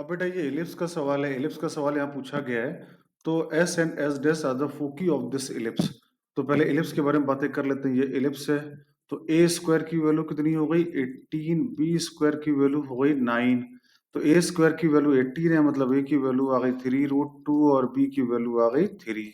अब बेटा ये एलिप्स का सवाल है। एलिप्स का सवाल यहाँ पूछा गया है। तो S and S dash are the foci of this ellipse. तो पहले एलिप्स के बारे में बातें कर लेते हैं। ये एलिप्स है। तो ए स्क्वायर की वैल्यू कितनी हो गई 18, बी स्क्वायर की वैल्यू हो गई 9। तो ए स्क्वायर की वैल्यू 18 है, मतलब ए की वैल्यू आ गई 3√2 और बी की वैल्यू आ गई 3।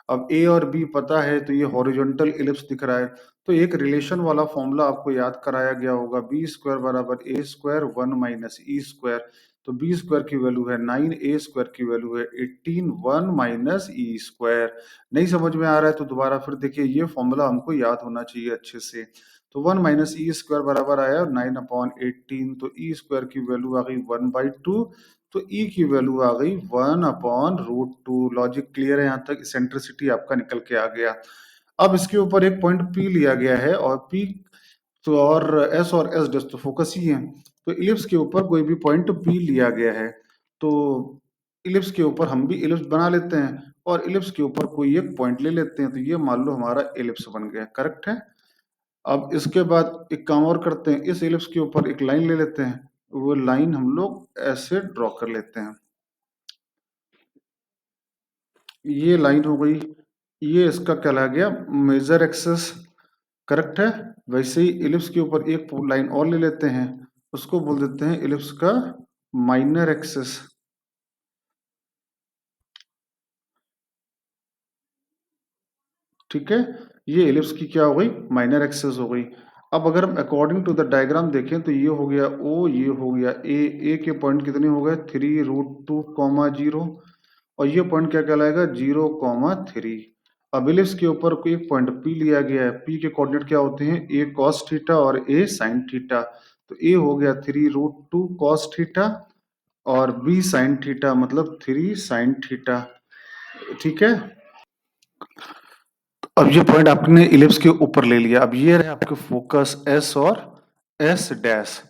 अब ए और बी पता है तो ये हॉरिजॉन्टल एलिप्स दिख रहा है। तो एक रिलेशन वाला फॉर्मूला आपको याद कराया गया होगा, बी स्क्वायर बराबर ए स्क्वायर 1 माइनस ई स्क्वायर। तो बी स्क्वायर की वैल्यू है 9, ए स्क्वायर की वैल्यू है 18, 1 माइनस ई स्क्वायर। नहीं समझ में आ रहा है तो दोबारा फिर देखिए, ये फॉर्मूला हमको याद होना चाहिए अच्छे से। तो 1 माइनस ई स्क्वायर बराबर आया 9/18। तो ई स्क्वायर की वैल्यू आ गई 1/2। तो ई की वैल्यू आ गई 1/√2। लॉजिक क्लियर है? यहाँ तक इसेंट्रिसिटी आपका निकल के आ गया। अब इसके ऊपर एक पॉइंट पी लिया गया है और पी तो और एस डैश तो फोकस ही है। तो इलिप्स के ऊपर कोई भी पॉइंट पी लिया गया है। तो इलिप्स के ऊपर हम भी इलिप्स बना लेते हैं और इलिप्स के ऊपर कोई एक पॉइंट ले लेते हैं। तो ये मान लो हमारा इलिप्स बन गया। करेक्ट है। अब इसके बाद एक काम और करते हैं, इस इलिप्स के ऊपर एक लाइन ले लेते हैं। वो लाइन हम लोग ऐसे ड्रॉ कर लेते हैं। ये लाइन हो गई, ये इसका कहला गया मेजर एक्सेस। करेक्ट है। वैसे ही इलिप्स के ऊपर एक लाइन और ले लेते हैं, उसको बोल देते हैं इलिप्स का माइनर एक्सेस। ठीक है। ये इलिप्स की क्या हो गई, माइनर एक्सेस हो गई। अब अगर हम अकॉर्डिंग टू द डायग्राम देखें तो ये हो गया ओ, ये हो गया ए। ए के पॉइंट कितने हो गए 3√2, 0 और ये पॉइंट क्या कहलाएगा 0, 3। अब इलिप्स के ऊपर कोई एक पॉइंट पी लिया गया है। पी के कोऑर्डिनेट क्या होते हैं, ए कॉस थीटा और ए साइन थीटा। तो ए हो गया 3√2 कॉस थीटा और बी साइन थीटा, मतलब 3 साइन थीटा। ठीक है। अब ये पॉइंट आपने इलिप्स के ऊपर ले लिया। अब ये रहे आपके फोकस एस और एस डैश।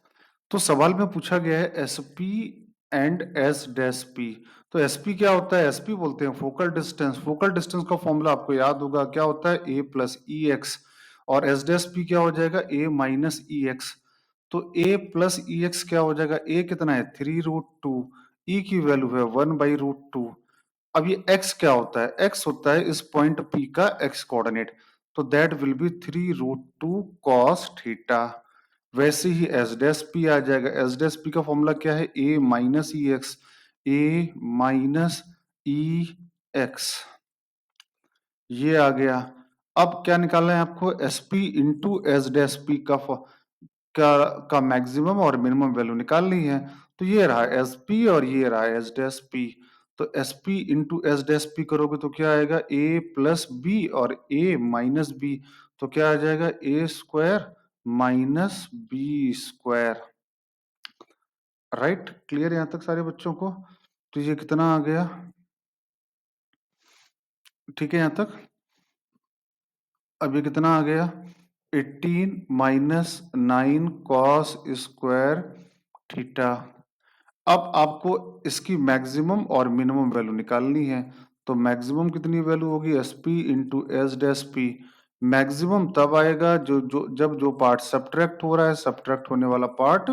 तो सवाल में पूछा गया है S P and S dash P. तो एस पी क्या होता है, एस पी बोलते हैं फोकल डिस्टेंस। फोकल डिस्टेंस का फॉर्मूला आपको याद होगा, क्या होता है ए प्लस ई एक्स। और एस डैश पी क्या हो जाएगा ए माइनस ई एक्स। तो ए प्लस ई एक्स क्या हो जाएगा, ए कितना है 3√2, ई की वैल्यू है 1/√2। अब ये x क्या होता है, x होता है इस पॉइंट P का x कोऑर्डिनेट। तो that will B 3√2 cos theta. वैसे ही एस डैश पी आ जाएगा। एस डैश पी का फॉर्मूला क्या है, a minus E x, A minus E x. ये आ गया। अब क्या निकालना है आपको, S P into S dash P का मैक्सिमम और मिनिमम वैल्यू निकालनी है। तो ये रहा एस पी और ये रहा एस डैश पी। तो S P into S dash P करोगे तो क्या आएगा, ए प्लस बी और ए माइनस बी। तो क्या आ जाएगा, A square minus B square. Right, clear यहां तक सारे बच्चों को? तो ये कितना आ गया, ठीक है यहां तक। अब ये कितना आ गया 18 माइनस 9 कॉस स्क्वायर थीटा। अब आपको इसकी मैक्सिमम और मिनिमम वैल्यू निकालनी है। तो मैक्सिमम कितनी वैल्यू होगी, S P into S dash P. Maximum तब आएगा जो जो जब जो पार्ट सब्ट्रैक्ट हो रहा है, सब्ट्रैक्ट होने वाला पार्ट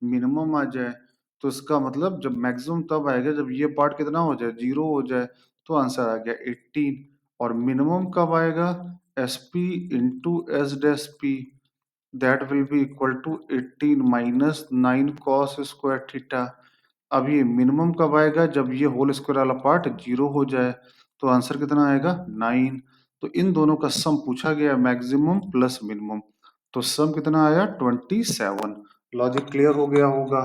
मिनिमम आ जाए। तो इसका मतलब जब मैक्सिमम तब आएगा जब ये पार्ट कितना हो जाए, 0 हो जाए। तो आंसर आ गया 18। और मिनिमम कब आएगा, S P into S dash P, that will be equal to 18 minus 9 cos square theta. अब ये मिनिमम कब आएगा, जब ये होल स्क्वायर वाला पार्ट 0 हो जाए। तो आंसर कितना आएगा 9। तो इन दोनों का सम पूछा गया, मैक्सिमम प्लस मिनिमम। तो सम कितना आया 27। लॉजिक क्लियर हो गया होगा।